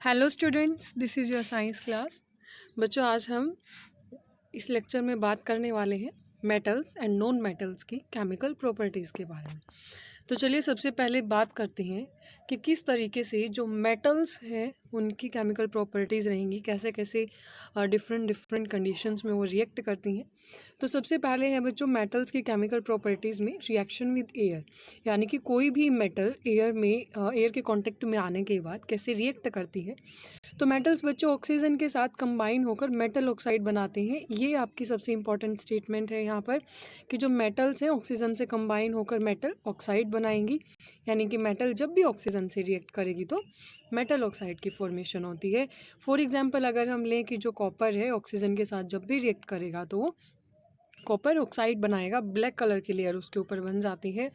Hello students, this is your science class. बच्चों, आज हम इस लेक्चर में बात करने वाले हैं मेटल्स एंड नॉन मेटल्स की केमिकल प्रॉपर्टीज़ के बारे में। तो चलिए सबसे पहले बात करते हैं कि किस तरीके से जो मेटल्स हैं उनकी केमिकल प्रॉपर्टीज़ रहेंगी, कैसे कैसे डिफरेंट डिफरेंट कंडीशंस में वो रिएक्ट करती हैं। तो सबसे पहले है बच्चों मेटल्स की केमिकल प्रॉपर्टीज़ में रिएक्शन विद एयर, यानी कि कोई भी मेटल एयर के कांटेक्ट में आने के बाद कैसे रिएक्ट करती है। तो मेटल्स बच्चों ऑक्सीजन के साथ कंबाइन होकर मेटल ऑक्साइड बनाते हैं। ये आपकी सबसे इंपॉर्टेंट स्टेटमेंट है यहाँ पर कि जो मेटल्स हैं ऑक्सीजन से कंबाइन होकर मेटल ऑक्साइड बनाएंगी, यानी कि मेटल जब भी ऑक्सीजन से रिएक्ट करेगी तो मेटल ऑक्साइड की फॉर्मेशन होती है। फॉर एग्जांपल अगर हम लें कि जो कॉपर है ऑक्सीजन के साथ जब भी रिएक्ट करेगा तो वो कॉपर ऑक्साइड बनाएगा, ब्लैक कलर की लेयर उसके ऊपर बन जाती है।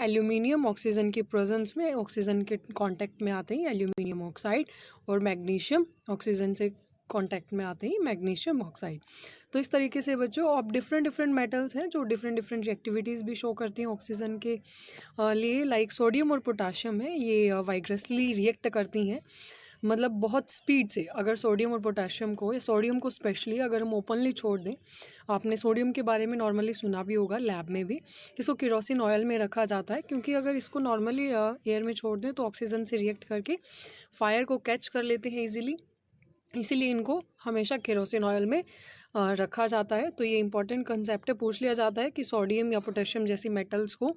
एल्यूमिनियम ऑक्सीजन की प्रेजेंस में ऑक्सीजन के कांटेक्ट में आते ही एल्यूमिनियम ऑक्साइड, और मैग्नीशियम ऑक्सीजन से कांटेक्ट में आते ही मैग्नीशियम ऑक्साइड। तो इस तरीके से बच्चों अब डिफरेंट डिफरेंट मेटल्स हैं जो डिफरेंट डिफरेंट रिएक्टिविटीज़ भी शो करती हैं ऑक्सीजन के लिए। लाइक सोडियम और पोटाशियम है, ये वाइग्रसली रिएक्ट करती हैं, मतलब बहुत स्पीड से। अगर सोडियम और पोटाशियम को या सोडियम को स्पेशली अगर हम ओपनली छोड़ दें, आपने सोडियम के बारे में नॉर्मली सुना भी होगा लैब में भी, इसको केरोसिन ऑयल में रखा जाता है, क्योंकि अगर इसको नॉर्मली एयर में छोड़ दें तो ऑक्सीजन से रिएक्ट करके फायर को कैच कर लेते हैं इजीली, इसीलिए इनको हमेशा केरोसिन ऑयल में रखा जाता है। तो ये इंपॉर्टेंट कंसेप्ट है, पूछ लिया जाता है कि सोडियम या पोटेशियम जैसी मेटल्स को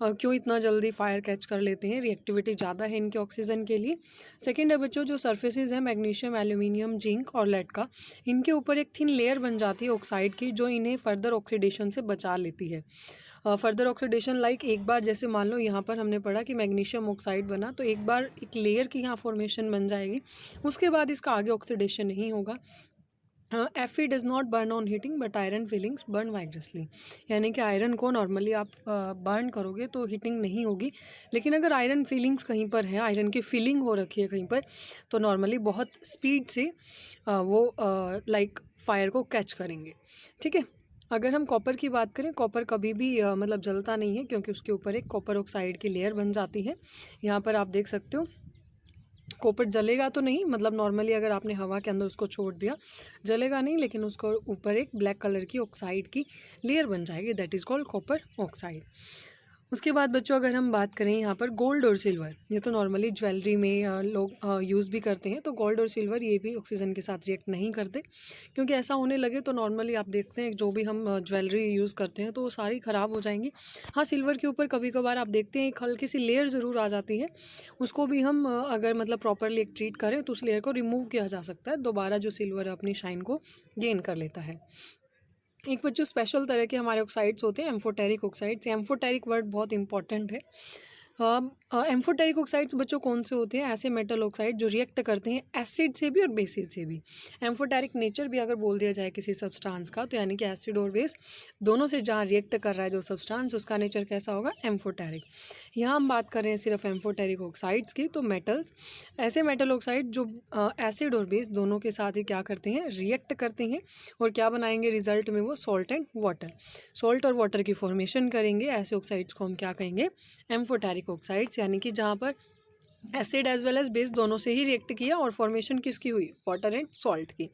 क्यों इतना जल्दी फायर कैच कर लेते हैं, रिएक्टिविटी ज़्यादा है इनके ऑक्सीजन के लिए। सेकंड है बच्चों जो सर्फेसिस हैं मैग्नीशियम, एल्यूमिनियम, जिंक और लेड का, इनके ऊपर एक थिन लेयर बन जाती है ऑक्साइड की जो इन्हें फर्दर ऑक्सीडेशन से बचा लेती है। फर्दर ऑक्सीडेशन लाइक एक बार जैसे मान लो यहाँ पर हमने पढ़ा कि मैग्नीशियम ऑक्साइड बना, तो एक बार एक लेयर की यहाँ फॉर्मेशन बन जाएगी, उसके बाद इसका आगे ऑक्सीडेशन नहीं होगा। Fe does not burn on heating but iron filings burn vigorously, यानी कि आयरन को नॉर्मली आप बर्न करोगे तो हीटिंग नहीं होगी, लेकिन अगर आयरन फीलिंग्स कहीं पर है, आयरन की फीलिंग हो रखी है कहीं पर, तो नॉर्मली बहुत स्पीड से वो लाइक फायर को कैच करेंगे। ठीक है, अगर हम कॉपर की बात करें, कॉपर कभी भी मतलब जलता नहीं है, क्योंकि उसके ऊपर एक कॉपर ऑक्साइड की लेयर बन जाती है। यहाँ पर आप देख सकते हो कॉपर जलेगा तो नहीं, मतलब नॉर्मली अगर आपने हवा के अंदर उसको छोड़ दिया जलेगा नहीं, लेकिन उसको ऊपर एक ब्लैक कलर की ऑक्साइड की लेयर बन जाएगी, that is called copper oxide. उसके बाद बच्चों अगर हम बात करें यहाँ पर गोल्ड और सिल्वर, ये तो नॉर्मली ज्वेलरी में लोग यूज़ भी करते हैं। तो गोल्ड और सिल्वर ये भी ऑक्सीजन के साथ रिएक्ट नहीं करते, क्योंकि ऐसा होने लगे तो नॉर्मली आप देखते हैं जो भी हम ज्वेलरी यूज़ करते हैं तो वो सारी ख़राब हो जाएंगी। हाँ, सिल्वर के ऊपर कभी कभार आप देखते हैं एक हल्की सी लेयर ज़रूर आ जाती है, उसको भी हम अगर मतलब प्रॉपरली एक ट्रीट करें तो उस लेयर को रिमूव किया जा सकता है, दोबारा जो सिल्वर अपनी शाइन को गेन कर लेता है। एक बच्चों स्पेशल तरह के हमारे ऑक्साइड्स होते हैं एम्फोटेरिक ऑक्साइड्स। एम्फोटेरिक वर्ड बहुत इंपॉर्टेंट है। एम्फोटेरिक ऑक्साइड्स बच्चों कौन से होते हैं? ऐसे मेटल ऑक्साइड जो रिएक्ट करते हैं एसिड से भी और बेसिस से भी। एम्फोटेरिक नेचर भी अगर बोल दिया जाए किसी सब्सटेंस का, तो यानी कि एसिड और बेस दोनों से जहाँ रिएक्ट कर रहा है जो सब्सटेंस, उसका नेचर कैसा होगा? एम्फोटेरिक। यहाँ हम बात कर रहे हैं सिर्फ एम्फोटेरिक ऑक्साइड्स की। तो मेटल्स, ऐसे मेटल ऑक्साइड जो एसिड और बेस दोनों के साथ ही क्या करते हैं? रिएक्ट करते हैं, और क्या बनाएंगे रिजल्ट में? वो सॉल्ट एंड वाटर, सॉल्ट और वाटर की फॉर्मेशन करेंगे। ऐसे ऑक्साइड्स को हम क्या कहेंगे? एम्फोटेरिक ऑक्साइड्स, यानी कि जहाँ पर acid as well as base दोनों से ही रिएक्ट किया और फॉर्मेशन किसकी हुई? वाटर एंड सॉल्ट की।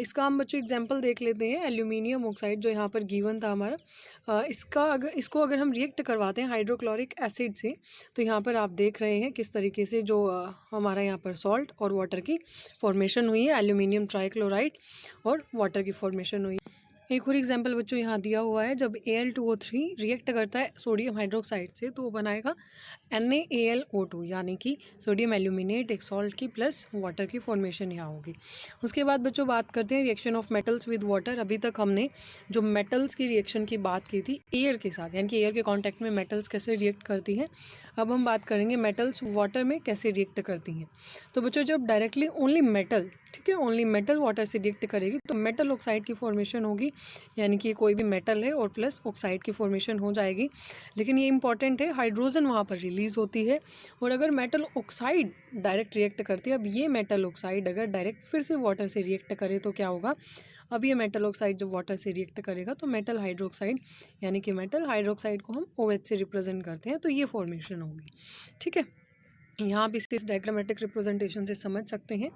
इसका हम बच्चों एग्जांपल देख लेते हैं। एल्यूमिनियम ऑक्साइड जो यहाँ पर गिवन था हमारा, इसको अगर हम रिएक्ट करवाते हैं हाइड्रोक्लोरिक एसिड से, तो यहाँ पर आप देख रहे हैं किस तरीके से जो हमारा यहाँ पर सॉल्ट और वाटर की फॉर्मेशन हुई है, एल्यूमिनियम ट्राइक्लोराइड और वाटर की फॉर्मेशन हुई है। एक और एग्जांपल बच्चों यहाँ दिया हुआ है, जब Al2O3 रिएक्ट करता है सोडियम हाइड्रोक्साइड से तो वो बनाएगा NaAlO2, यानी कि सोडियम एल्यूमिनेट एक सॉल्ट की प्लस वाटर की फॉर्मेशन यहाँ होगी। उसके बाद बच्चों बात करते हैं reaction of metals with water. अभी तक हमने जो मेटल्स की रिएक्शन की बात की थी एयर के साथ, यानी कि एयर के कॉन्टैक्ट में मेटल्स कैसे रिएक्ट करती हैं। अब हम बात करेंगे मेटल्स वाटर में कैसे रिएक्ट करती हैं। तो बच्चों जब डायरेक्टली ओनली मेटल, ठीक है, ओनली मेटल वाटर से रिएक्ट करेगी तो मेटल ऑक्साइड की फॉर्मेशन होगी, यानी कि कोई भी मेटल है और प्लस ऑक्साइड की फॉर्मेशन हो जाएगी। लेकिन ये इंपॉर्टेंट है, हाइड्रोजन वहाँ पर रिलीज होती है। और अगर मेटल ऑक्साइड डायरेक्ट रिएक्ट करती है, अब ये मेटल ऑक्साइड अगर डायरेक्ट फिर से वाटर से रिएक्ट करे तो क्या होगा? अब ये मेटल ऑक्साइड जब वाटर से रिएक्ट करेगा तो मेटल हाइड्रोक्साइड, यानी कि मेटल हाइड्रोक्साइड को हम OH से रिप्रेजेंट करते हैं, तो ये फॉर्मेशन होगी। ठीक है, यहाँ भी इसके डायग्रामेटिक रिप्रेजेंटेशन से समझ सकते हैं।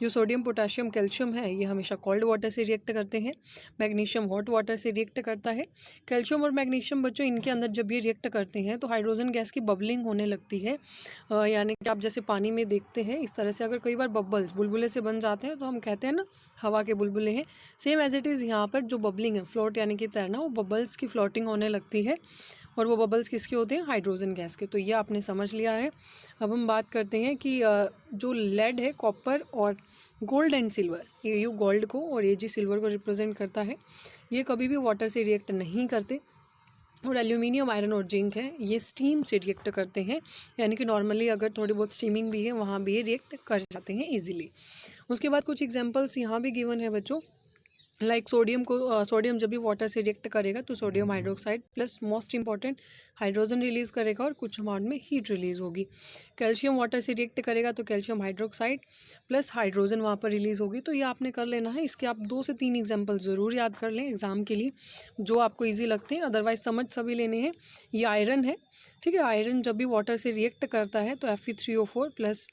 जो सोडियम पोटाशियम कैल्शियम है ये हमेशा कोल्ड वाटर से रिएक्ट करते हैं, मैग्नीशियम हॉट वाटर से रिएक्ट करता है। कैल्शियम और मैग्नीशियम बच्चों इनके अंदर जब ये रिएक्ट करते हैं तो हाइड्रोजन गैस की बबलिंग होने लगती है, यानी कि आप जैसे पानी में देखते हैं इस तरह से अगर कई बार बबल्स बुलबुले से बन जाते हैं तो हम कहते हैं ना हवा के बुलबुले हैं। सेम एज इट इज़ यहाँ पर जो बबलिंग है, फ्लोट यानी कि तैरना, वो बबल्स की फ्लोटिंग होने लगती है और वो बबल्स किसके होते हैं? हाइड्रोजन गैस के। तो ये आपने समझ लिया है। अब हम बात करते हैं कि जो लेड है, कॉपर और गोल्ड एंड सिल्वर, ये यू गोल्ड को और ये जी सिल्वर को रिप्रेजेंट करता है। ये कभी भी वाटर से रिएक्ट नहीं करते। और एल्यूमिनियम, आयरन और जिंक है ये स्टीम से रिएक्ट करते हैं, यानी कि नॉर्मली अगर थोड़ी बहुत स्टीमिंग भी है वहाँ भी ये रिएक्ट कर जाते हैं ईजिली। उसके बाद कुछ एग्जाम्पल्स यहाँ भी गिवन है बच्चों, लाइक सोडियम जब भी वाटर से रिएक्ट करेगा तो sodium hydroxide plus most important hydrogen release करेगा और कुछ अमाउंट में हीट रिलीज़ होगी। कैल्शियम वाटर से रिएक्ट करेगा तो कैल्शियम हाइड्रोक्साइड प्लस हाइड्रोजन वहाँ पर रिलीज़ होगी। तो ये आपने कर लेना है। इसके आप 2 से 3 एग्जाम्पल ज़रूर याद कर लें एग्जाम के लिए, जो आपको ईजी लगते हैं, अदरवाइज समझ सभी लेने हैं। ये आयरन है, ठीक है। आयरन जब भी वाटर से रिएक्ट करता है तो Fe3O4 प्लस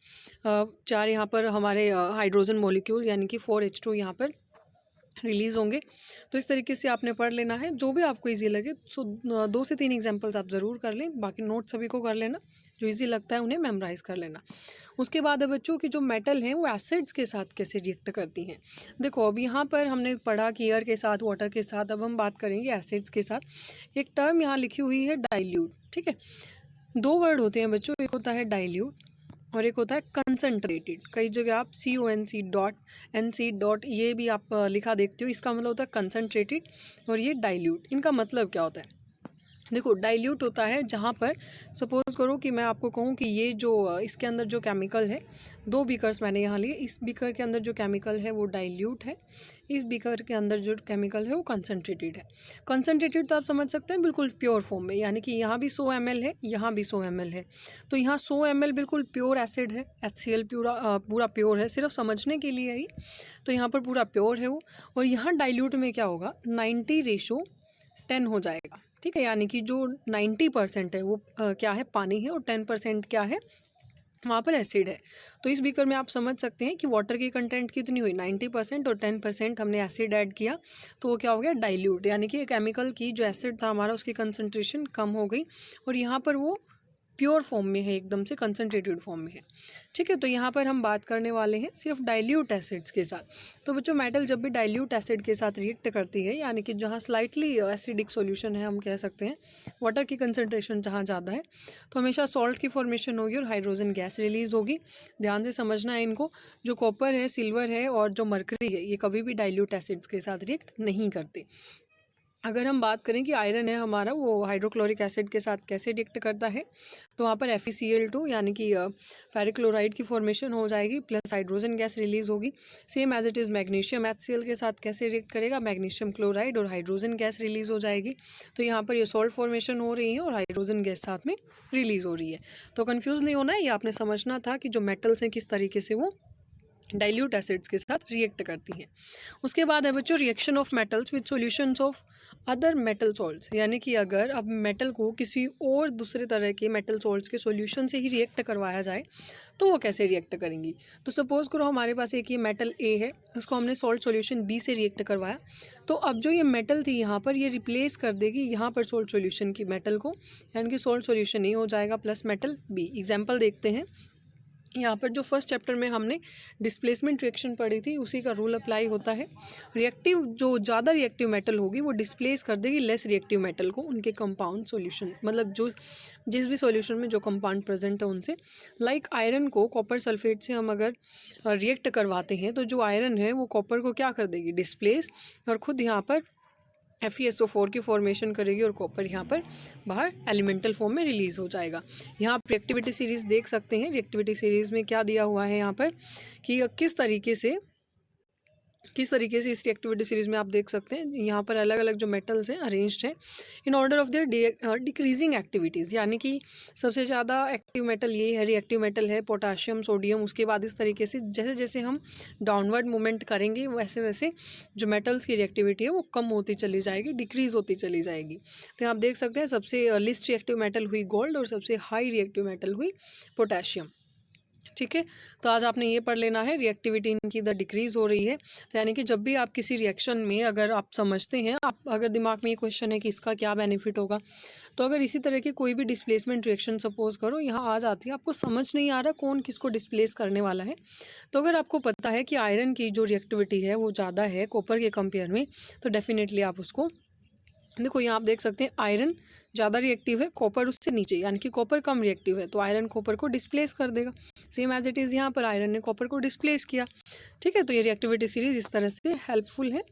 4 यहाँ पर हमारे हाइड्रोजन मॉलिक्यूल यानी कि 4H2 यहाँ पर रिलीज़ होंगे। तो इस तरीके से आपने पढ़ लेना है, जो भी आपको इजी लगे। सो 2 से 3 एग्जांपल्स आप ज़रूर कर लें, बाकी नोट सभी को कर लेना, जो इजी लगता है उन्हें मेमोराइज़ कर लेना। उसके बाद है बच्चों की जो मेटल हैं वो एसिड्स के साथ कैसे रिएक्ट करती हैं। देखो अब यहाँ पर हमने पढ़ा कि एयर के साथ, वाटर के साथ, अब हम बात करेंगे एसिड्स के साथ। एक टर्म यहाँ लिखी हुई है डाइल्यूट, ठीक है। 2 वर्ड होते हैं बच्चों, एक होता है डाइल्यूट और एक होता है कंसनट्रेटेड। कई जगह आप CONC.NC. ये भी आप लिखा देखते हो, इसका मतलब होता है कंसनट्रेटेड और ये डाइल्यूट। इनका मतलब क्या होता है? देखो डाइल्यूट होता है जहाँ पर सपोज करो कि मैं आपको कहूँ कि ये जो इसके अंदर जो केमिकल है, 2 बीकर्स मैंने यहाँ लिए, इस बीकर के अंदर जो केमिकल है वो डाइल्यूट है, इस बीकर के अंदर जो केमिकल है वो कंसनट्रेटेड है। कंसनट्रेटेड तो आप समझ सकते हैं बिल्कुल प्योर फॉर्म में, यानी कि यहाँ भी 100 ml है, यहाँ भी 100 ml है। तो यहाँ 100 ml बिल्कुल प्योर एसिड है, HCl पूरा प्योर है, सिर्फ समझने के लिए ही। तो यहाँ पर पूरा प्योर है वो। और यहाँ डाइल्यूट में क्या होगा, 90:10 हो जाएगा, ठीक है। यानी कि जो 90% है वो क्या है, पानी है, और 10% क्या है, वहाँ पर एसिड है। तो इस बीकर में आप समझ सकते हैं कि वाटर की कंटेंट कितनी हुई, 90% और 10% हमने एसिड ऐड किया, तो वो क्या हो गया, डाइल्यूट। यानी कि केमिकल की जो एसिड था हमारा उसकी कंसनट्रेशन कम हो गई और यहाँ पर वो प्योर फॉर्म में है, एकदम से कंसनट्रेटेड फॉर्म में है, ठीक है। तो यहाँ पर हम बात करने वाले हैं सिर्फ डाइल्यूट एसिड्स के साथ। तो बच्चों मेटल जब भी डाइल्यूट एसिड के साथ रिएक्ट करती है, यानी कि जहाँ स्लाइटली एसिडिक सॉल्यूशन है, हम कह सकते हैं वाटर की कंसनट्रेशन जहाँ ज़्यादा है, तो हमेशा सॉल्ट की फॉर्मेशन होगी और हाइड्रोजन गैस रिलीज़ होगी। ध्यान से समझना है इनको। जो कॉपर है, सिल्वर है और जो मरकरी है, ये कभी भी डाइल्यूट एसिड्स के साथ रिएक्ट नहीं करते। अगर हम बात करें कि आयरन है हमारा, वो हाइड्रोक्लोरिक एसिड के साथ कैसे रिएक्ट करता है, तो वहाँ पर FeCl2 यानी कि फेरिक क्लोराइड की फॉर्मेशन हो जाएगी प्लस हाइड्रोजन गैस रिलीज़ होगी। Same as it is magnesium HCl के साथ कैसे रिएक्ट करेगा, मैग्नीशियम क्लोराइड और हाइड्रोजन गैस रिलीज़ हो जाएगी। तो यहाँ पर ये सॉल्ट फॉर्मेशन हो रही है और हाइड्रोजन गैस साथ में रिलीज़ हो रही है। तो कन्फ्यूज़ नहीं होना है, ये आपने समझना था कि जो मेटल्स हैं किस तरीके से वो डाइल्यूट एसिड्स के साथ रिएक्ट करती हैं। उसके बाद है बच्चों reaction of metals with solutions of other metal salts, यानी कि अगर अब मेटल को किसी और दूसरे तरह के मेटल सॉल्ट्स के सॉल्यूशन से ही रिएक्ट करवाया जाए तो वो कैसे रिएक्ट करेंगी। तो सपोज करो हमारे पास एक ये मेटल A है, उसको हमने सॉल्ट सॉल्यूशन B से रिएक्ट करवाया, तो अब जो ये मेटल थी यहाँ पर ये रिप्लेस कर देगी यहाँ पर सॉल्ट सॉल्यूशन की मेटल को, यानी कि सॉल्ट सॉल्यूशन A हो जाएगा प्लस मेटल B। एग्जाम्पल देखते हैं। यहाँ पर जो फर्स्ट चैप्टर में हमने डिस्प्लेसमेंट रिएक्शन पढ़ी थी उसी का रूल अप्लाई होता है। रिएक्टिव जो ज़्यादा रिएक्टिव मेटल होगी वो डिस्प्लेस कर देगी लेस रिएक्टिव मेटल को उनके कंपाउंड सॉल्यूशन, मतलब जो जिस भी सॉल्यूशन में जो कंपाउंड प्रेजेंट है उनसे। लाइक आयरन को कॉपर सल्फेट से हम अगर रिएक्ट करवाते हैं तो जो आयरन है वो कॉपर को क्या कर देगी, डिस्प्लेस, और ख़ुद यहाँ पर FeSO4 की फॉर्मेशन करेगी और कॉपर यहाँ पर बाहर एलिमेंटल फॉर्म में रिलीज़ हो जाएगा। यहाँ आप रिएक्टिविटी सीरीज़ देख सकते हैं। रिएक्टिविटी सीरीज़ में क्या दिया हुआ है यहाँ पर कि किस तरीके से इस रिएक्टिविटी सीरीज़ में आप देख सकते हैं यहाँ पर अलग अलग जो मेटल्स हैं अरेंज्ड हैं in order of their decreasing activities, यानी कि सबसे ज़्यादा एक्टिव मेटल ये है, रिएक्टिव मेटल है पोटाशियम, सोडियम। उसके बाद इस तरीके से जैसे जैसे हम डाउनवर्ड मूवमेंट करेंगे वैसे वैसे जो मेटल्स की रिएक्टिविटी है वो कम होती चली जाएगी, डिक्रीज़ होती चली जाएगी। तो आप देख सकते हैं सबसे लिस्ट रिएक्टिव मेटल हुई गोल्ड और सबसे हाई रिएक्टिव मेटल हुई पोटाशियम। ठीक है। तो आज आपने ये पढ़ लेना है, रिएक्टिविटी इनकी द डिक्रीज़ हो रही है। तो यानी कि जब भी आप किसी रिएक्शन में अगर आप समझते हैं, आप अगर दिमाग में ये क्वेश्चन है कि इसका क्या बेनिफिट होगा, तो अगर इसी तरह की कोई भी डिस्प्लेसमेंट रिएक्शन सपोज करो यहाँ आ जाती है, आपको समझ नहीं आ रहा कौन किसको डिस्प्लेस करने वाला है, तो अगर आपको पता है कि आयरन की जो रिएक्टिविटी है वो ज़्यादा है कॉपर के कंपेयर में, तो डेफिनेटली आप उसको देखो यहाँ आप देख सकते हैं आयरन ज़्यादा रिएक्टिव है, कॉपर उससे नीचे, यानी कि कॉपर कम रिएक्टिव है, तो आयरन कॉपर को डिस्प्लेस कर देगा। सेम एज इट इज़ यहाँ पर आयरन ने कॉपर को डिस्प्लेस किया। ठीक है, तो ये रिएक्टिविटी सीरीज इस तरह से हेल्पफुल है।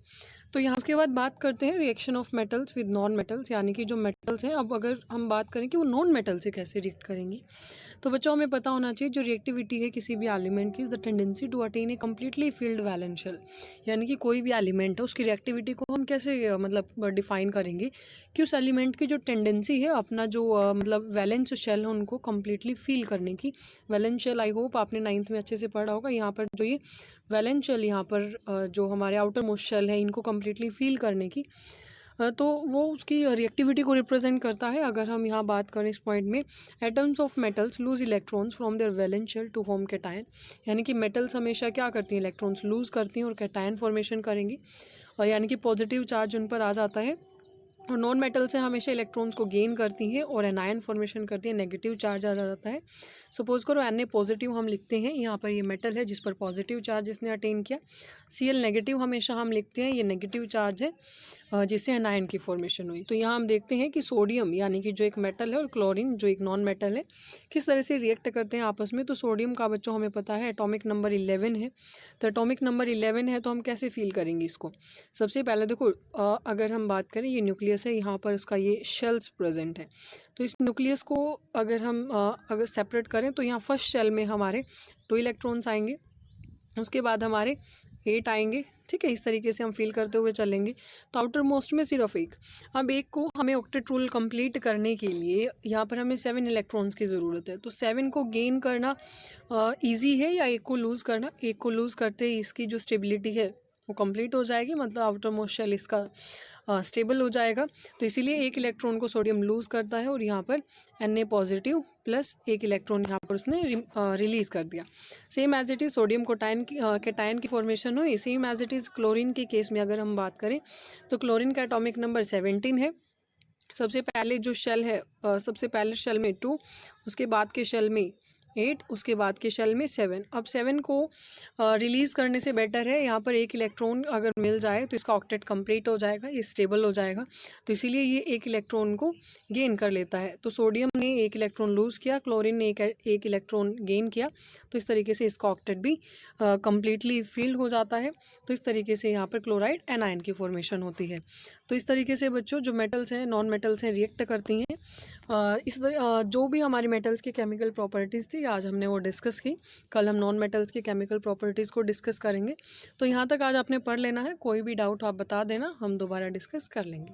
तो यहाँ उसके बाद बात करते हैं reaction of metals with non metals, यानी कि जो मेटल्स हैं, अब अगर हम बात करें कि वो नॉन मेटल से कैसे रिएक्ट करेंगी, तो बच्चों हमें पता होना चाहिए जो रिएक्टिविटी है किसी भी एलिमेंट की is the tendency to attain a completely filled valence shell, यानी कि कोई भी एलिमेंट है उसकी रिएक्टिविटी को हम कैसे मतलब डिफाइन करेंगे कि उस एलिमेंट की जो टेंडेंसी है अपना जो मतलब वैलेंस शेल है उनको कम्प्लीटली फील करने की। वैलेंस शेल आई होप आपने 9th में अच्छे से पढ़ा होगा। यहाँ पर जो ये वैलेंस शेल यहाँ पर जो हमारे आउटर मोस्ट शेल है इनको कम्प्लीटली फील करने की, तो वो उसकी रिएक्टिविटी को रिप्रेजेंट करता है। अगर हम यहाँ बात करें इस पॉइंट में, atoms of metals lose electrons from their valence shell to form cation, यानी कि मेटल्स हमेशा क्या करती हैं, इलेक्ट्रॉन्स लूज करती हैं और कैटायन फॉर्मेशन करेंगी, और यानी कि पॉजिटिव चार्ज उन पर आ जाता है। और नॉन मेटल से हमेशा इलेक्ट्रॉन्स को गेन करती हैं और एनायन फॉर्मेशन करती है, नेगेटिव चार्ज आ जाता है। सपोज करो Na पॉजिटिव हम लिखते हैं, यहाँ पर ये मेटल है जिस पर पॉजिटिव चार्ज इसने अटेन किया। Cl नेगेटिव हमेशा हम लिखते हैं, ये नेगेटिव चार्ज है जिससे एनायन की फॉर्मेशन हुई। तो यहाँ हम देखते हैं कि सोडियम यानी कि जो एक मेटल है और क्लोरीन जो एक नॉन मेटल है किस तरह से रिएक्ट करते हैं आपस में। तो सोडियम का बच्चों हमें पता है एटॉमिक नंबर 11 है, तो एटॉमिक नंबर 11 है तो हम कैसे फील करेंगे इसको। सबसे पहले देखो अगर हम बात करें ये न्यूक्लियस है, यहाँ पर इसका ये शेल्स प्रेजेंट है, तो इस न्यूक्लियस को अगर हम अगर सेपरेट करें तो यहाँ फर्स्ट शेल में हमारे 2 इलेक्ट्रॉन्स आएंगे, उसके बाद हमारे 8 आएंगे। ठीक है, इस तरीके से हम फील करते हुए चलेंगे। तो आउटर मोस्ट में सिर्फ एक, अब एक को हमें ऑक्टेट रूल कंप्लीट करने के लिए यहाँ पर हमें 7 इलेक्ट्रॉन्स की ज़रूरत है। तो 7 को गेन करना इजी है या एक को लूज़ करना, एक को लूज़ करते ही इसकी जो स्टेबिलिटी है वो कंप्लीट हो जाएगी, मतलब आउटर मोस्ट शेल इसका स्टेबल हो जाएगा। तो इसीलिए एक इलेक्ट्रॉन को सोडियम लूज़ करता है और यहाँ पर Na पॉजिटिव प्लस एक इलेक्ट्रॉन यहाँ पर उसने रिलीज़ कर दिया। Same as it is sodium cation की फॉर्मेशन हुई। Same as it is chlorine के केस में अगर हम बात करें तो क्लोरीन का एटॉमिक नंबर 17 है। सबसे पहले जो शेल है सबसे पहले शेल में 2, उसके बाद के शेल में 8, उसके बाद के शेल में 7। अब 7 को रिलीज़ करने से बेटर है यहाँ पर एक इलेक्ट्रॉन अगर मिल जाए तो इसका ऑक्टेट कंप्लीट हो जाएगा, ये स्टेबल हो जाएगा। तो इसीलिए ये एक इलेक्ट्रॉन को गेन कर लेता है। तो सोडियम ने एक इलेक्ट्रॉन लूज़ किया, क्लोरीन ने एक इलेक्ट्रॉन गेन किया, तो इस तरीके से इसका ऑक्टेट भी कम्प्लीटली फिल हो जाता है। तो इस तरीके से यहाँ पर क्लोराइड एनायन की फॉर्मेशन होती है। तो इस तरीके से बच्चों जो मेटल्स हैं नॉन मेटल्स हैं रिएक्ट करती हैं। जो भी हमारी मेटल्स की केमिकल प्रॉपर्टीज़ थी आज हमने वो डिस्कस की। कल हम नॉन मेटल्स की केमिकल प्रॉपर्टीज़ को डिस्कस करेंगे। तो यहाँ तक आज आपने पढ़ लेना है, कोई भी डाउट आप बता देना, हम दोबारा डिस्कस कर लेंगे।